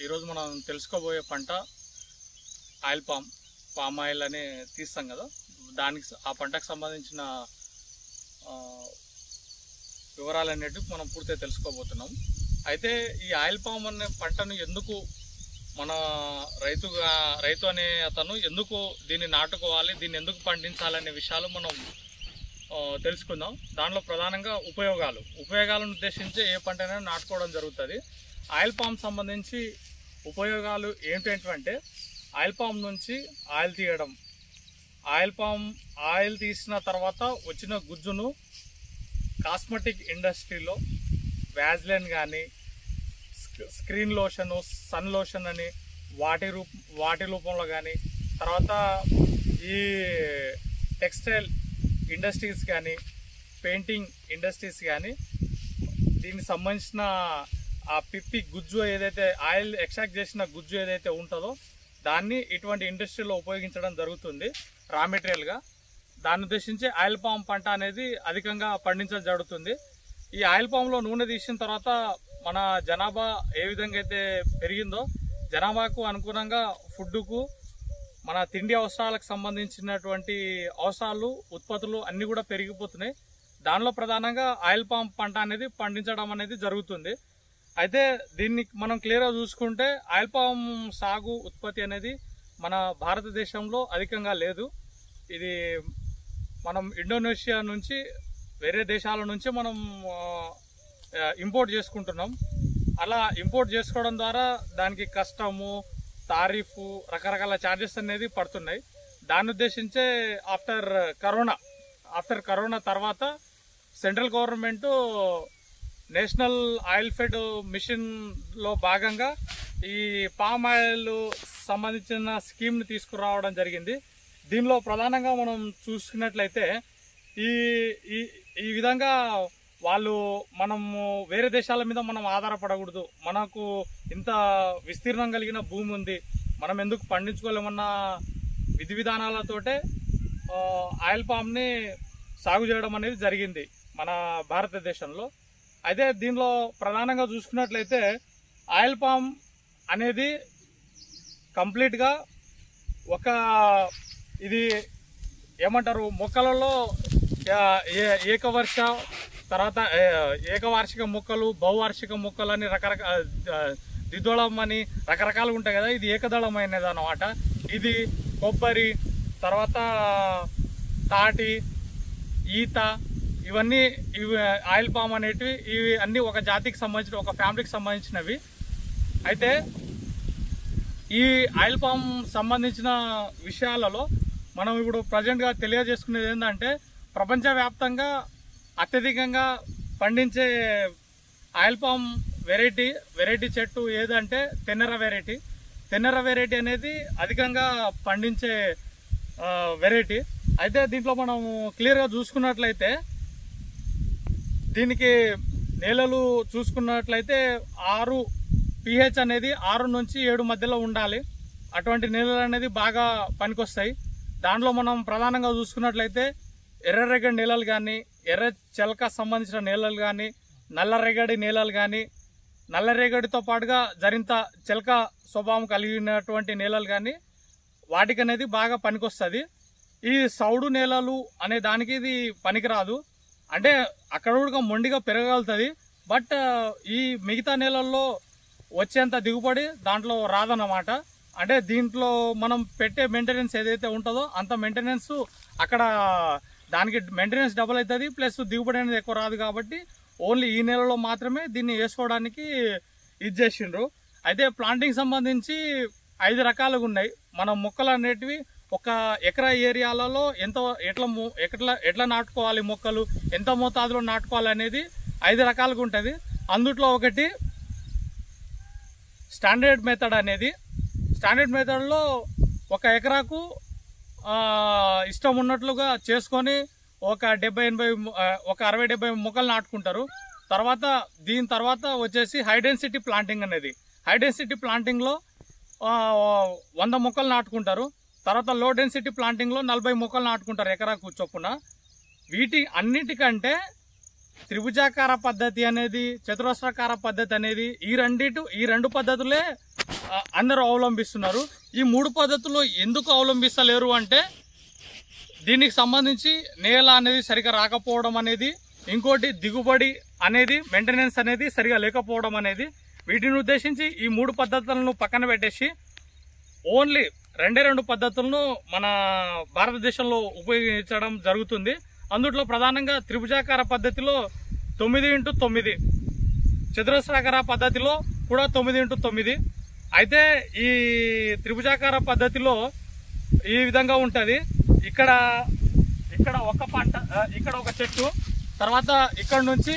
ఈరోజు మనం తెలుసుకోబోయే పంట ఆయిల్ పామ్ ఆయిల్ అని తీస్తాం కదా, దానికి ఆ పంటకు సంబంధించిన వివరాలు అనేటివి మనం పూర్తిగా తెలుసుకోబోతున్నాం. అయితే ఈ ఆయిల్ పామ్ అనే పంటను ఎందుకు మన రైతు అనే అతను ఎందుకు దీన్ని నాటుకోవాలి, దీన్ని ఎందుకు పండించాలనే విషయాలు మనం తెలుసుకుందాం. దానిలో ప్రధానంగా ఉపయోగాలను ఉద్దేశించి ఏ పంటనైనా నాటుకోవడం జరుగుతుంది. ఆయిల్ పామ్ సంబంధించి ఉపయోగాలు ఏంటంటే, ఆయిల్ పామ్ నుంచి ఆయిల్ తీయడం, ఆయిల్ తీసిన తర్వాత వచ్చిన గుజ్జును కాస్మెటిక్ ఇండస్ట్రీలో వ్యాజ్లైన్ కానీ, స్క్రీన్ లోషను, సన్ లోషన్ అని వాటి రూపంలో కానీ, తర్వాత ఈ టెక్స్టైల్ ఇండస్ట్రీస్ కానీ, పెయింటింగ్ ఇండస్ట్రీస్ కానీ దీనికి సంబంధించిన ఆ పిప్పి గుజ్జు ఏదైతే ఆయిల్ ఎక్స్ట్రాక్ట్ చేసిన గుజ్జు ఏదైతే ఉంటుందో దాన్ని ఇటువంటి ఇండస్ట్రీలో ఉపయోగించడం జరుగుతుంది రా మెటీరియల్గా. దాన్ని ఉద్దేశించి ఆయిల్ పామ్ పంట అనేది అధికంగా పండించడం జరుగుతుంది. ఈ ఆయిల్ పామ్లో నూనె తీసిన తర్వాత మన జనాభా ఏ విధంగా అయితే పెరిగిందో, జనాభాకు అనుగుణంగా ఫుడ్కు, మన తిండి అవసరాలకు సంబంధించినటువంటి అవసరాలు, ఉత్పత్తులు అన్నీ కూడా పెరిగిపోతున్నాయి. దానిలో ప్రధానంగా ఆయిల్ పామ్ పంట అనేది పండించడం అనేది జరుగుతుంది. అయితే దీన్ని మనం క్లియర్గా చూసుకుంటే ఆయిల్ పామ్ సాగు ఉత్పత్తి అనేది మన భారతదేశంలో అధికంగా లేదు. ఇది మనం ఇండోనేషియా నుంచి, వేరే దేశాల నుంచి మనం ఇంపోర్ట్ చేసుకుంటున్నాం. అలా ఇంపోర్ట్ చేసుకోవడం ద్వారా దానికి కష్టము, తారీఫు, రకరకాల ఛార్జెస్ అనేది పడుతున్నాయి. దాన్ని ఉద్దేశించే ఆఫ్టర్ కరోనా తర్వాత central government national oil fed mission లో భాగంగా ఈ పామ్ ఆయిల్ సంబంధించిన స్కీమ్ని తీసుకురావడం జరిగింది. దీనిలో ప్రధానంగా మనం చూసుకున్నట్లయితే ఈ విధంగా మనము వేరే దేశాల మీద మనం ఆధారపడకూడదు, మనకు ఇంత విస్తీర్ణం కలిగిన భూమి ఉంది, మనం ఎందుకు పండించుకోలేమన్న విధి విధానాలతోటే ఆయిల్ పామ్ని సాగు చేయడం అనేది జరిగింది మన భారతదేశంలో. అయితే దీనిలో ప్రధానంగా చూసుకున్నట్లయితే ఆయిల్ పామ్ అనేది కంప్లీట్గా ఇది ఏమంటారు, మొక్కలలో ఏకవర్ష, తర్వాత ఏకవార్షిక మొక్కలు, బహువార్షిక మొక్కలు అని ద్విదళం అని రకరకాలుగా ఉంటాయి కదా. ఇది ఏకదళమైనది అన్నమాట. ఇది కొబ్బరి, తర్వాత తాటి, ఈత, ఇవి ఆయిల్ పామ్ అనేటివి, ఇవి అన్ని ఒక జాతికి సంబంధించిన, ఒక ఫ్యామిలీకి సంబంధించినవి. అయితే ఈ ఆయిల్ పామ్ సంబంధించిన విషయాలలో మనం ఇప్పుడు ప్రజెంట్గా తెలియజేసుకునేది ఏంటంటే, ప్రపంచవ్యాప్తంగా అత్యధికంగా పండించే ఆయిల్ పామ్ వెరైటీ చెట్టు ఏదంటే తెన్నెర వెరైటీ అనేది అధికంగా పండించే వెరైటీ. అయితే దీంట్లో మనం క్లియర్గా చూసుకున్నట్లయితే, దీనికి నేలలు చూసుకున్నట్లయితే 6 pH అనేది 6 నుంచి 7 మధ్యలో ఉండాలి. అటువంటి నేలలు అనేది బాగా పనికొస్తాయి. దాంట్లో మనం ప్రధానంగా చూసుకున్నట్లయితే ఎర్రరేగడి నేలలు కానీ, ఎర్ర చెలక సంబంధించిన నేలలు కానీ, నల్లరేగడి నేలలు కానీ, నల్లరేగడితో పాటుగా జరింత చెలక స్వభావం కలిగినటువంటి నేలలు కానీ వాటికి అనేది బాగా పనికొస్తుంది. ఈ సౌడు నేలలు అనే దానికి ఇది పనికిరాదు. అంటే అక్కడ కూడా మొండిగా పెరగలుగుతుంది, బట్ ఈ మిగతా నేలల్లో వచ్చేంత దిగుబడి దాంట్లో రాదన్నమాట. అంటే దీంట్లో మనం పెట్టే మెయింటెనెన్స్ ఏదైతే ఉంటుందో అంత మెయింటెనెన్స్ అక్కడ దానికి మెయింటెనెన్స్ డబుల్ అవుతుంది, ప్లస్ దిగుబడి అనేది ఎక్కువ రాదు. కాబట్టి ఓన్లీ ఈ నెలలో మాత్రమే దీన్ని వేసుకోవడానికి ఇది చేసిండ్రు. అయితే ప్లాంటింగ్ సంబంధించి 5 రకాలుగా ఉన్నాయి. మన మొక్కలు అనేటివి ఒక ఎకరా ఏరియాలలో ఎట్లా నాటుకోవాలి, మొక్కలు ఎంత మోతాదులో నాటుకోవాలి అనేది 5 రకాలుగా ఉంటుంది. అందుట్లో ఒకటి స్టాండర్డ్ మెథడ్లో ఒక ఎకరాకు ఇష్టం ఉన్నట్లుగా చేసుకొని ఒక 60-70 మొక్కలు నాటుకుంటారు. దీని తర్వాత వచ్చేసి హై డెన్సిటీ ప్లాంటింగ్లో 100 మొక్కలు నాటుకుంటారు. తర్వాత లో డెన్సిటీ ప్లాంటింగ్లో 40 మొక్కలు నాటుకుంటారు ఎకరాకు చొప్పున. వీటి అన్నిటికంటే త్రిభుజాకార పద్ధతి అనేది, చతురస్రాకార పద్ధతి అనేది, ఈ రెండు పద్ధతులే అందరూ అవలంబిస్తున్నారు. ఈ 3 పద్ధతులు ఎందుకు అవలంబిస్తలేరు అంటే దీనికి సంబంధించి నేల అనేది సరిగా రాకపోవడం అనేది, ఇంకోటి దిగుబడి అనేది, మెయింటెనెన్స్ అనేది సరిగా లేకపోవడం అనేది, వీటిని ఉద్దేశించి ఈ 3 పద్ధతులను పక్కన పెట్టేసి ఓన్లీ 2 పద్ధతులను మన భారతదేశంలో ఉపయోగించడం జరుగుతుంది. అందులో ప్రధానంగా త్రిభుజాకార పద్ధతిలో 9x9, చతురస్రాకార పద్ధతిలో కూడా 9x9. అయితే ఈ త్రిభుజాకార పద్ధతిలో ఈ విధంగా ఉంటుంది. ఇక్కడ ఒక పంట, ఇక్కడ ఒక చెట్టు, తర్వాత ఇక్కడ నుంచి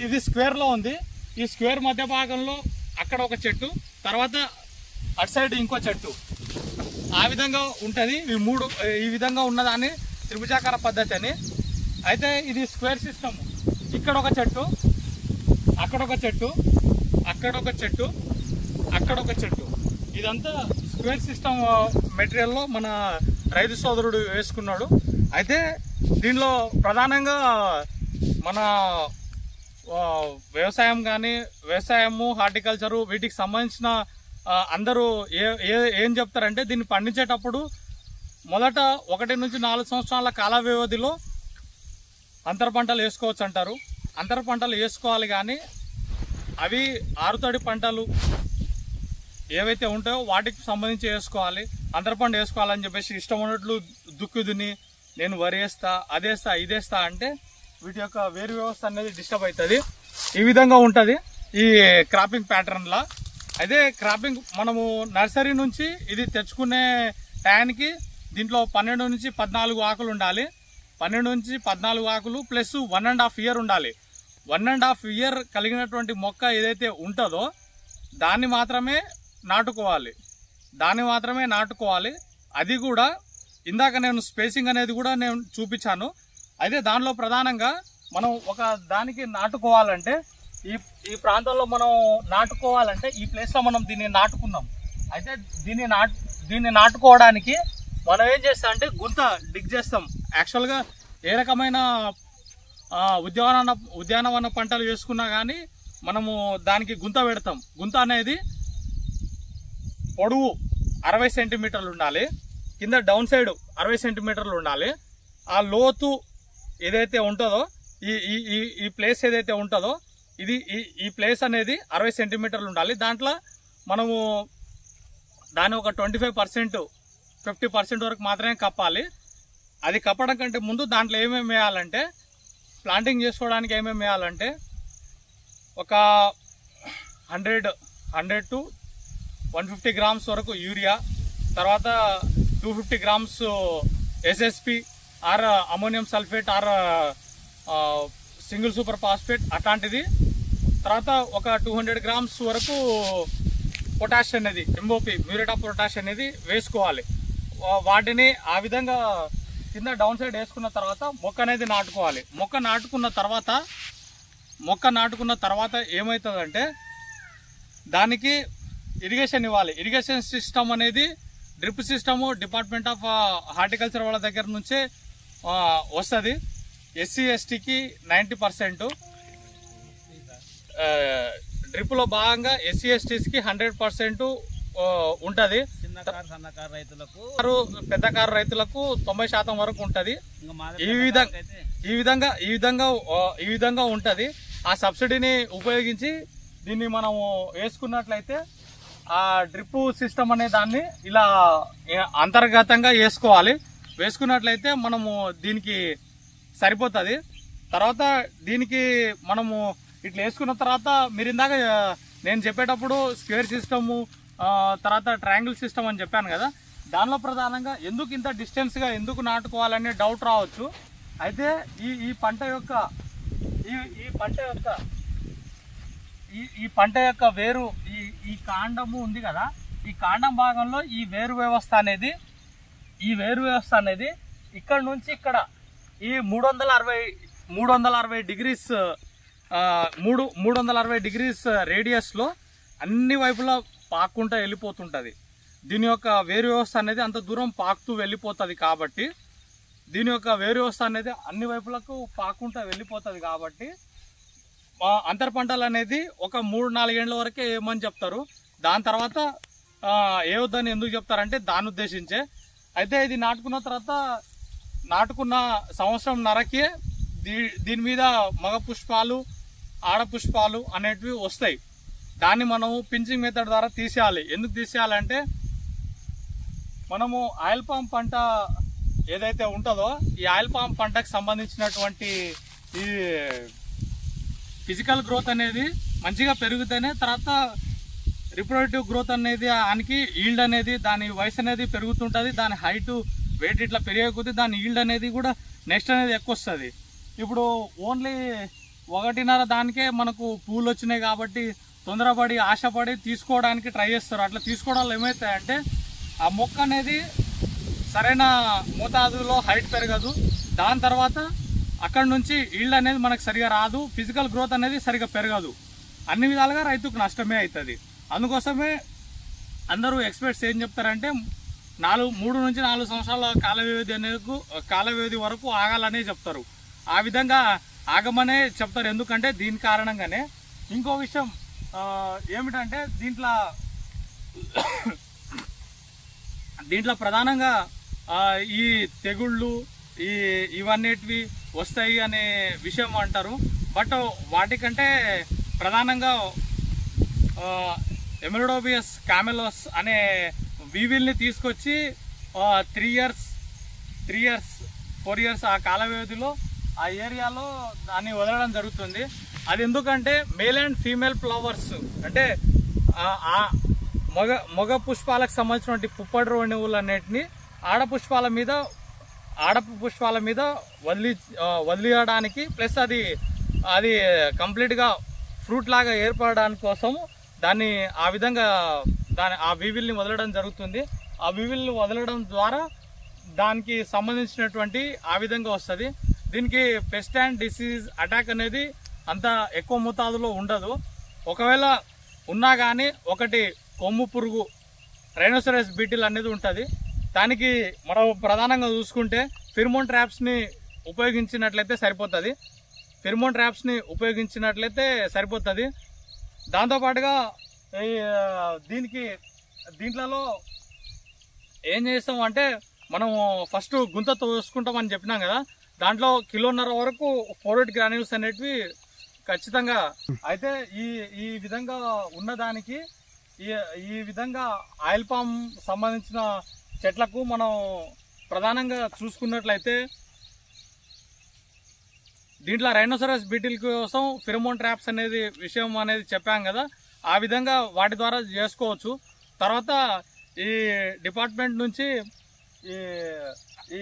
ఇది స్క్వేర్లో ఉంది. ఈ స్క్వేర్ మధ్య భాగంలో అక్కడ ఒక చెట్టు, తర్వాత అటు సైడ్ ఇంకో చెట్టు, ఆ విధంగా ఉంటుంది. ఈ విధంగా ఉన్నదాన్ని త్రిభుజాకార పద్ధతి అని. అయితే ఇది స్క్వేర్ సిస్టమ్. ఇక్కడ ఒక చెట్టు, అక్కడ ఒక చెట్టు, అక్కడ ఒక చెట్టు, అక్కడ ఒక చెట్టు. ఇదంతా స్క్వేర్ సిస్టమ్ మెటీరియల్లో మన రైతు సోదరుడు వేసుకున్నాడు. అయితే దీనిలో ప్రధానంగా మన వ్యవసాయం కానీ, వ్యవసాయము, హార్టికల్చరు, వీటికి సంబంధించిన అందరూ ఏం చెప్తారంటే దీన్ని పండించేటప్పుడు మొదట 1 నుంచి 4 సంవత్సరాల కాల వ్యవధిలో అంతర పంటలు వేసుకోవచ్చు అంటారు. అంతర పంటలు వేసుకోవాలి, కానీ అవి ఆరుతడి పంటలు ఏవైతే ఉంటాయో వాటికి సంబంధించి వేసుకోవాలి. అంతర పంట వేసుకోవాలని చెప్పేసి ఇష్టం ఉన్నట్లు దుక్కి దున్ని నేను వరి వేస్తా, అదేస్తా, ఇదేస్తా అంటే వీటి యొక్క వేరు వ్యవస్థ అనేది డిస్టర్బ్ అవుతుంది. ఈ విధంగా ఉంటుంది ఈ క్రాపింగ్ ప్యాటర్న్లా. అయితే క్రాపింగ్ మనము నర్సరీ నుంచి ఇది తెచ్చుకునే టైంకి దీంట్లో 12 నుంచి 14 ఆకులు ఉండాలి. 12 నుంచి 14 ఆకులు ప్లస్ 1.5 ఇయర్ ఉండాలి. 1.5 ఇయర్ కలిగినటువంటి మొక్క ఏదైతే ఉంటుందో దాన్ని మాత్రమే నాటుకోవాలి. అది కూడా ఇందాక నేను స్పేసింగ్ అనేది కూడా నేను చూపించాను. అయితే దానిలో ప్రధానంగా మనం ఒక దానికి నాటుకోవాలంటే ఈ ప్రాంతంలో మనం నాటుకోవాలంటే ఈ ప్లేస్లో మనం దీన్ని నాటుకున్నాం. అయితే దీన్ని నాటుకోవడానికి మనం ఏం చేస్తాం అంటే గుంత డిగ్ చేస్తాం. యాక్చువల్గా ఏ రకమైన ఉద్యానవన పంటలు వేసుకున్నా కానీ మనము దానికి గుంత పెడతాం. గుంత అనేది పొడవు 60 సెంటీమీటర్లు ఉండాలి, కింద డౌన్ సైడ్ 60 సెంటీమీటర్లు ఉండాలి. ఆ లోతు ఏదైతే ఉంటుందో ఈ ప్లేస్ ఏదైతే ఉంటుందో ఈ ప్లేస్ అనేది 60 సెంటీమీటర్లు ఉండాలి. దాంట్లో మనము దాన్ని ఒక 25%, 50% వరకు మాత్రమే కప్పాలి. అది కప్పడం కంటే ముందు దాంట్లో ఏమేమి వేయాలంటే, ప్లాంటింగ్ చేసుకోవడానికి ఏమేమి వేయాలంటే ఒక 100 to 150 గ్రామ్స్ వరకు యూరియా, తర్వాత 250 grams SSP or ammonium sulphate or single super phosphate అట్లాంటిది, తర్వాత ఒక 200 గ్రామ్స్ వరకు పొటాష్ అనేది, ఎంఓపి మ్యూరేట్ ఆఫ్ పొటాష్ అనేది వేసుకోవాలి. వాటిని ఆ విధంగా కింద డౌన్ సైడ్ వేసుకున్న తర్వాత మొక్క అనేది నాటుకోవాలి. మొక్క నాటుకున్న తర్వాత ఏమవుతుందంటే దానికి ఇరిగేషన్ ఇవ్వాలి. ఇరిగేషన్ సిస్టమ్ అనేది drip system department of horticulture వాళ్ళ దగ్గర నుంచే వస్తుంది. ఎస్సీ ఎస్టీకి 90%, డ్రిప్లో భాగంగా ఎస్సీ ఎస్టీస్కి 100% ఉంటుంది. పెద్ద కారు రైతులకు 90% వరకు ఉంటుంది. ఈ విధంగా ఉంటుంది. ఆ సబ్సిడీని ఉపయోగించి దీన్ని మనము వేసుకున్నట్లయితే ఆ డ్రిప్ సిస్టమ్ అనే దాన్ని ఇలా అంతర్గతంగా వేసుకున్నట్లయితే మనము దీనికి సరిపోతుంది. తర్వాత దీనికి మనము ఇట్లా వేసుకున్న తర్వాత మీరు ఇందాక నేను చెప్పేటప్పుడు స్క్వేర్ సిస్టము, తర్వాత ట్రయాంగిల్ సిస్టమ్ అని చెప్పాను కదా, దానిలో ప్రధానంగా ఎందుకు ఇంత డిస్టెన్స్గా ఎందుకు నాటుకోవాలనే డౌట్ రావచ్చు. అయితే ఈ పంట యొక్క వేరు ఈ కాండము ఉంది కదా, ఈ కాండం భాగంలో ఈ వేరు వ్యవస్థ అనేది ఇక్కడ నుంచి ఇక్కడ ఈ 360 డిగ్రీస్ రేడియస్లో అన్ని వైపులా పాక్కుంటూ వెళ్ళిపోతుంటుంది. దీని యొక్క వేరు వ్యవస్థ అనేది అంత దూరం పాకుతూ వెళ్ళిపోతుంది. కాబట్టి దీని యొక్క వేరు వ్యవస్థ అనేది అన్ని వైపులకు పాక్కుంటూ వెళ్ళిపోతుంది. కాబట్టి అంతర పంటలు అనేది ఒక 3-4 ఏళ్ళ వరకే ఏమని చెప్తారు. దాని తర్వాత ఏవద్దని ఎందుకు చెప్తారంటే దాన్ని ఉద్దేశించే. అయితే ఇది నాటుకున్న తర్వాత నాటుకున్న సంవత్సరంన్నరకే దీని మీద మగ పుష్పాలు ఆడ పుష్పాలు అనేటివి వస్తాయి. దాన్ని మనము పించింగ్ మెథడ్ ద్వారా తీసేయాలి. ఎందుకు తీసేయాలంటే మనము ఆయిల్ పామ్ పంట ఏదైతే ఉంటుందో ఈ ఆయిల్ పామ్ పంటకు సంబంధించినటువంటి ఈ ఫిజికల్ గ్రోత్ అనేది మంచిగా పెరుగుతేనే తర్వాత రిప్రొడక్టివ్ గ్రోత్ అనేది దానికి ఈల్డ్ అనేది దాని వయసు అనేది పెరుగుతుంటుంది. దాని హైట్ వెయిట్ ఇట్లా పెరిగే కొద్దీ దాని ఈల్డ్ అనేది కూడా నెక్స్ట్ అనేది ఎక్కువ వస్తుంది. ఇప్పుడు ఓన్లీ 1.5 దానికే మనకు పూలు వచ్చినాయి కాబట్టి తొందరపడి ఆశపడి తీసుకోవడానికి ట్రై చేస్తారు. అట్లా తీసుకోవడం వల్ల ఏమవుతాయంటే ఆ మొక్క అనేది సరైన మోతాదులో హైట్ పెరగదు. దాని తర్వాత అక్కడ నుంచి ఈల్డ్ అనేది మనకు సరిగా రాదు, ఫిజికల్ గ్రోత్ అనేది సరిగా పెరగదు. అన్ని విధాలుగా రైతుకు నష్టమే అవుతుంది. అందుకోసమే అందరూ ఎక్స్పర్ట్స్ ఏం చెప్తారంటే 3 నుంచి 4 సంవత్సరాల కాల వ్యవధి వరకు ఆగాలనే చెప్తారు. ఆ విధంగా ఆగమనే చెప్తారు. ఎందుకంటే దీని కారణంగానే ఇంకో విషయం ఏమిటంటే దీంట్లో ప్రధానంగా ఈ తెగుళ్ళు ఇవన్నిటివి వస్తాయి అనే విషయం అంటారు. బట్ వాటికంటే ప్రధానంగా ఎమెరిడోబియస్ కామెలోస్ అనే వీవిల్ని తీసుకొచ్చి 3 ఇయర్స్ 4 ఇయర్స్ ఆ కాల వ్యవధిలో ఆ ఏరియాలో దాన్ని వదలడం జరుగుతుంది. అది ఎందుకంటే మేల్ అండ్ ఫీమేల్ ఫ్లవర్స్ అంటే మగ పుష్పాలకు సంబంధించినటువంటి పుప్పడి రేణువులు అన్నిటిని ఆడ పుష్పాల మీద వదిలియడానికి ప్లస్ అది కంప్లీట్గా ఫ్రూట్ లాగా ఏర్పడడానికి కోసం దాన్ని ఆ విధంగా ఆ వీవిల్ని వదలడం జరుగుతుంది. ఆ వీవిల్ని వదలడం ద్వారా దానికి సంబంధించినటువంటి ఆ విధంగా వస్తుంది. దీనికి పెస్ట్ అండ్ డిసీజ్ అటాక్ అనేది అంత ఎక్కువ మోతాదులో ఉండదు. ఒకవేళ ఉన్నా కానీ ఒకటి కొమ్ము పురుగు రైనోసరస్ బీటిల్ అనేది ఉంటుంది. దానికి మనం ప్రధానంగా చూసుకుంటే ఫిర్మోన్ ట్రాప్స్ని ఉపయోగించినట్లయితే సరిపోతుంది. దాంతోపాటుగా దీంట్లో ఏం చేస్తాం అంటే మనం ఫస్ట్ గుంత తోసుకుంటామని చెప్పినాం కదా, దాంట్లో 1.5 కిలో వరకు ఫోరేట్ గ్రాన్యూల్స్ అనేటివి ఖచ్చితంగా. అయితే ఈ విధంగా ఉన్నదానికి ఈ విధంగా ఆయిల్ పామ్ సంబంధించిన చెట్లకు మనం ప్రధానంగా చూసుకున్నట్లయితే దీంట్లో రైనోసరస్ బీటిల్ కోసం ఫిరమోన్ ట్రాప్స్ అనేది విషయం అనేది చెప్పాం కదా, ఆ విధంగా వాటి ద్వారా చేసుకోవచ్చు. తర్వాత ఈ డిపార్ట్మెంట్ నుంచి ఈ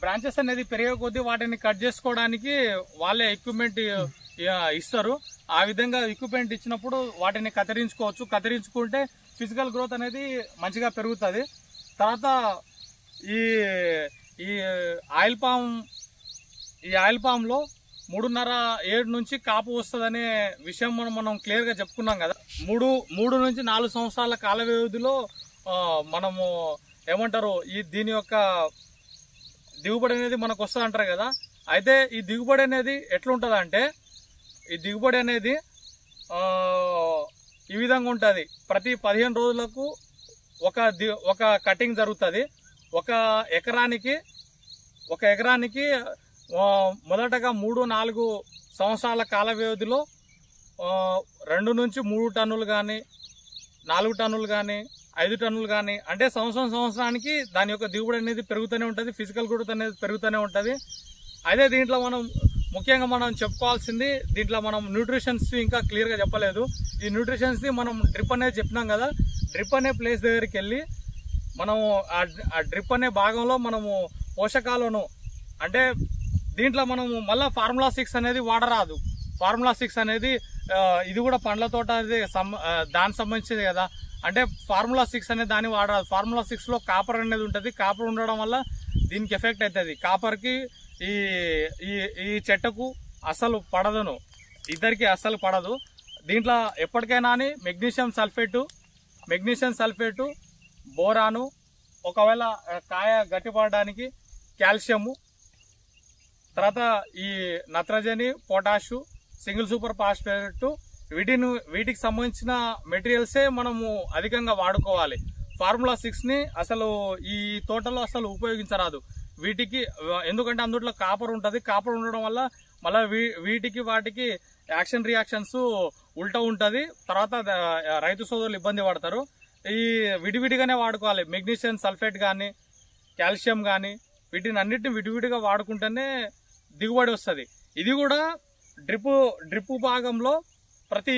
బ్రాంచెస్ అనేది పెరిగే కొద్దీ వాటిని కట్ చేసుకోవడానికి వాళ్ళే ఎక్విప్మెంట్ ఇస్తారు. ఆ విధంగా ఎక్విప్మెంట్ ఇచ్చినప్పుడు వాటిని కత్తిరించుకోవచ్చు. కత్తిరించుకుంటే ఫిజికల్ గ్రోత్ అనేది మంచిగా పెరుగుతుంది. తర్వాత ఈ ఆయిల్ పామ్లో 3.5-7 నుంచి కాపు వస్తుందనే విషయం మనం క్లియర్గా చెప్పుకున్నాం కదా. 3 నుంచి 4 సంవత్సరాల కాల వ్యవధిలో మనము ఏమంటారు దీని యొక్క దిగుబడి అనేది మనకు వస్తుంది అంటారు కదా. అయితే ఈ దిగుబడి అనేది ఎట్లుంటుందంటే ఈ దిగుబడి అనేది ఈ విధంగా ఉంటుంది. ప్రతి 15 రోజులకు ఒక కటింగ్ జరుగుతుంది. ఒక ఎకరానికి మొదటగా 3-4 సంవత్సరాల కాల వ్యవధిలో 2 నుంచి 3 టన్నులు కానీ 4 టన్నులు కానీ 5 టన్నులు కానీ అంటే సంవత్సరానికి దాని యొక్క దిగుబడి అనేది పెరుగుతూనే ఉంటుంది, ఫిజికల్ గ్రోత్ అనేది పెరుగుతూనే ఉంటుంది. అదే దీంట్లో ముఖ్యంగా మనం చెప్పుకోవాల్సింది దీంట్లో మనం న్యూట్రిషన్స్ ఇంకా క్లియర్గా చెప్పలేదు. ఈ న్యూట్రిషన్స్ని మనం డ్రిప్ అనేది చెప్పినాం కదా, డ్రిప్ అనే ప్లేస్ దగ్గరికి వెళ్ళి మనము ఆ డ్రిప్ అనే భాగంలో మనము పోషకాలను అంటే దీంట్లో మనము మళ్ళీ ఫార్ములా 6 అనేది వాడరాదు. ఫార్ములా 6 అనేది ఇది కూడా పండ్ల తోట దానికి సంబంధించింది కదా, అంటే ఫార్ములా 6 అనేది దాన్ని వాడరాదు. ఫార్ములా 6లో కాపర్ అనేది ఉంటుంది. కాపర్ ఉండడం వల్ల దీనికి ఎఫెక్ట్ అవుతుంది. కాపర్కి ఈ చెట్టుకు అసలు పడదును, ఇద్దరికి అస్సలు పడదు. దీంట్లో ఎప్పటికైనా అని మెగ్నీషియం సల్ఫేటు బోరాను, ఒకవేళ కాయ గట్టిపడడానికి కాల్షియము, తర్వాత ఈ నత్రజని పొటాషు సింగిల్ సూపర్ ఫాస్ఫేట్ వీటికి సంబంధించిన మెటీరియల్సే మనము అధికంగా వాడుకోవాలి. ఫార్ములా 6ని అసలు ఈ తోటలో అసలు ఉపయోగించరాదు వీటికి, ఎందుకంటే అందులో కాపర్ ఉంటుంది. కాపర్ ఉండడం వల్ల మళ్ళీ వీటికి వాటికి యాక్షన్ రియాక్షన్స్ ఉల్టా ఉంటుంది. తర్వాత రైతు సోదరులు ఇబ్బంది పడతారు. ఈ విడివిడిగానే వాడుకోవాలి. మెగ్నీషియం సల్ఫేట్ కానీ కాల్షియం కానీ వీటిని అన్నిటిని విడివిడిగా వాడుకుంటేనే దిగుబడి వస్తుంది. ఇది కూడా డ్రిప్ భాగంలో ప్రతి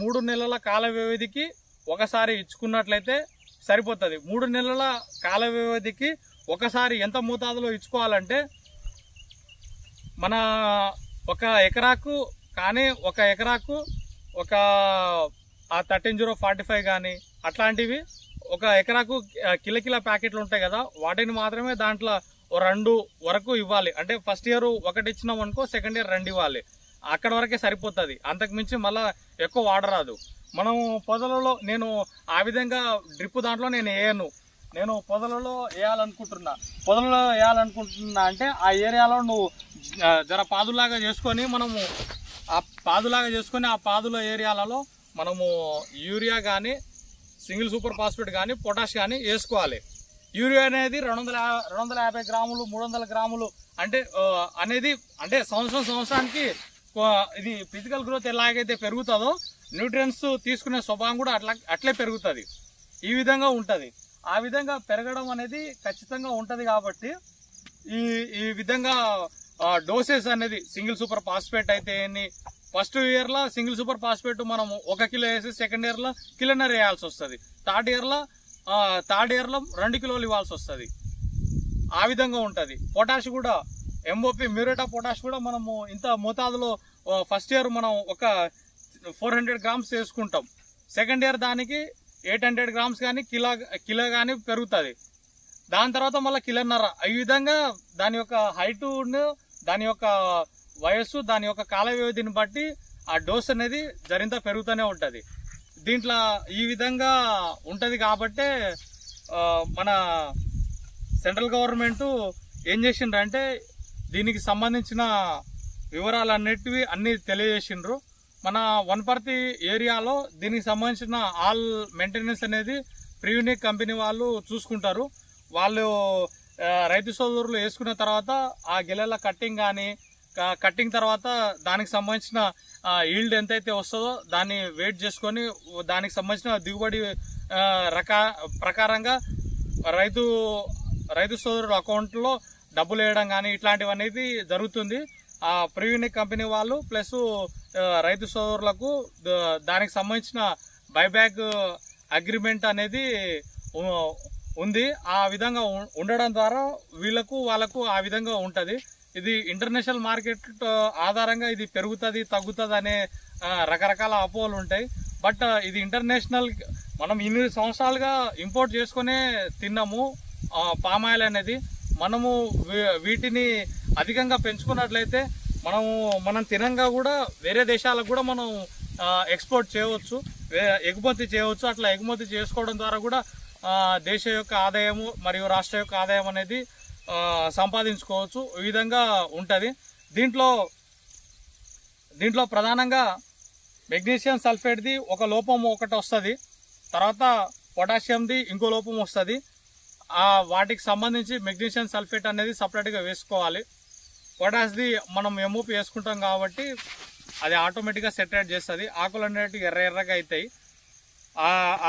3 నెలల కాల వ్యవధికి ఒకసారి ఇచ్చుకున్నట్లయితే సరిపోతుంది. 3 నెలల కాల వ్యవధికి ఒకసారి ఎంత మోతాదులో ఇచ్చుకోవాలంటే మన ఒక ఎకరాకు ఒక 13045 కానీ అట్లాంటివి ఒక ఎకరాకు కిల ప్యాకెట్లు ఉంటాయి కదా, వాటిని మాత్రమే దాంట్లో 2 వరకు ఇవ్వాలి. అంటే ఫస్ట్ ఇయర్ 1 ఇచ్చినాం అనుకో, సెకండ్ ఇయర్ 2 ఇవ్వాలి. అక్కడ వరకే సరిపోతుంది. అంతకుమించి మళ్ళీ ఎక్కువ వాడరాదు. మనం పొదలలో నేను ఆ విధంగా డ్రిప్ దాంట్లో నేను వేయను. నేను పొదలలో వేయాలనుకుంటున్నా అంటే ఆ ఏరియాలో నువ్వు జర పాదులాగా చేసుకొని ఆ పాదుల ఏరియాలలో మనము యూరియా కానీ సింగిల్ సూపర్ ఫాస్ఫేట్ కానీ పొటాష్ కానీ వేసుకోవాలి. యూరియా అనేది 250 గ్రాములు 300 గ్రాములు అంటే సంవత్సరానికి ఇది ఫిజికల్ గ్రోత్ ఎలాగైతే పెరుగుతుందో న్యూట్రియన్స్ తీసుకునే స్వభావం కూడా అట్లే పెరుగుతుంది. ఈ విధంగా ఉంటుంది. ఆ విధంగా పెరగడం అనేది ఖచ్చితంగా ఉంటుంది. కాబట్టి ఈ విధంగా డోసెస్ అనేది సింగిల్ సూపర్ ఫాస్ఫేట్ అయితే ఫస్ట్ ఇయర్లో సింగిల్ సూపర్ ఫాస్ఫేట్ మనం 1 కిలో వేసి సెకండ్ ఇయర్లో కిలోన్నర వేయాల్సి వస్తుంది. థర్డ్ ఇయర్లో 2 కిలోలు ఇవ్వాల్సి వస్తుంది. ఆ విధంగా ఉంటుంది. పొటాష్ కూడా ఎంఓపి మ్యూరేట్ ఆఫ్ పొటాష్ కూడా మనము ఇంత మోతాదులో ఫస్ట్ ఇయర్ మనం ఒక 400 గ్రామ్స్ వేసుకుంటాం. సెకండ్ ఇయర్ దానికి 800 గ్రామ్స్ కానీ కిలో కానీ పెరుగుతుంది. దాని తర్వాత మళ్ళీ కిలోన్నర. ఈ విధంగా దాని యొక్క హైటు, దాని యొక్క వయస్సు, దాని యొక్క కాల వ్యవధిని బట్టి ఆ డోస్ అనేది జరింత పెరుగుతూనే ఉంటుంది. దీంట్లో ఈ విధంగా ఉంటుంది. కాబట్టే మన సెంట్రల్ గవర్నమెంట్ ఏం చేసిండ్రంటే దీనికి సంబంధించిన వివరాలన్నిటివి అన్ని తెలియజేసిండ్రు. మన వనపర్తి ఏరియాలో దీనికి సంబంధించిన ఆల్ మెయింటెనెన్స్ అనేది ప్రీయూనిక్ కంపెనీ వాళ్ళు చూసుకుంటారు. వాళ్ళు రైతు సోదరులు వేసుకున్న తర్వాత ఆ గెలల కట్టింగ్ తర్వాత దానికి సంబంధించిన ఈల్డ్ ఎంతైతే వస్తుందో దాన్ని వెయిట్ చేసుకొని దానికి సంబంధించిన దిగుబడి ప్రకారంగా రైతు సోదరుల అకౌంట్లో డబ్బులు వేయడం కానీ ఇట్లాంటివన్నీ జరుగుతుంది. ఆ ప్రీయూనిక్ కంపెనీ వాళ్ళు ప్లస్ రైతు సోదరులకు దానికి సంబంధించిన బైబ్యాక్ అగ్రిమెంట్ అనేది ఉంది. ఆ విధంగా ఉండడం ద్వారా వాళ్ళకు ఆ విధంగా ఉంటుంది. ఇది ఇంటర్నేషనల్ మార్కెట్ ఆధారంగా ఇది పెరుగుతుంది తగ్గుతుంది అనే రకరకాల అపోహలు ఉంటాయి. బట్ ఇది ఇంటర్నేషనల్, మనం ఇన్ని సంవత్సరాలుగా ఇంపోర్ట్ చేసుకునే తిన్నాము పామాయిల్ అనేది. మనము వీటిని అధికంగా పెంచుకున్నట్లయితే మనం తినంగా కూడా వేరే దేశాలకు కూడా మనం ఎక్స్పోర్ట్ చేయవచ్చు, ఎగుమతి చేయవచ్చు. అట్లా ఎగుమతి చేసుకోవడం ద్వారా కూడా దేశ యొక్క ఆదాయము మరియు రాష్ట్ర యొక్క ఆదాయం అనేది సంపాదించుకోవచ్చు. ఈ విధంగా ఉంటుంది. దీంట్లో ప్రధానంగా మెగ్నీషియం సల్ఫేట్ది ఒక లోపం ఒకటి వస్తుంది, తర్వాత పొటాషియంది ఇంకో లోపం వస్తుంది. వాటికి సంబంధించి మెగ్నీషియం సల్ఫేట్ అనేది సపరేట్గా వేసుకోవాలి. పొటాష్ది మనం ఎంఓపి వేసుకుంటాం కాబట్టి అది ఆటోమేటిక్గా సెటరేట్ చేస్తుంది. ఆకులు అనేటివి ఎర్రగా అవుతాయి.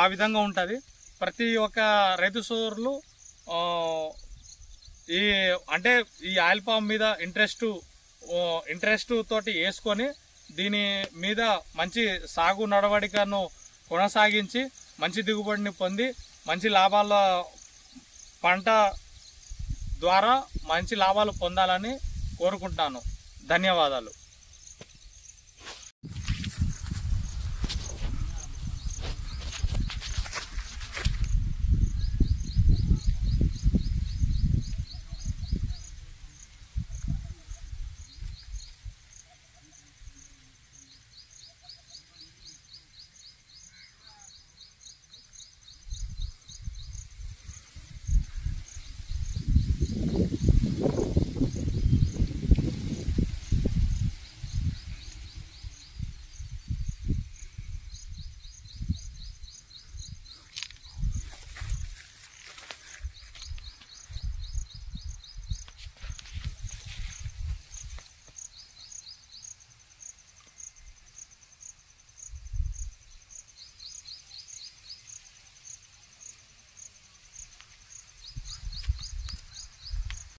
ఆ విధంగా ఉంటుంది. ప్రతి ఒక్క రైతు సోదరులు ఈ ఆయిల్ పామ్ మీద ఇంట్రెస్ట్ తోటి వేసుకొని దీని మీద మంచి సాగు నడవడికను కొనసాగించి మంచి దిగుబడిని పొంది మంచి లాభాల పంట ద్వారా మంచి లాభాలు పొందాలని కోరుకుంటాను. ధన్యవాదాలు.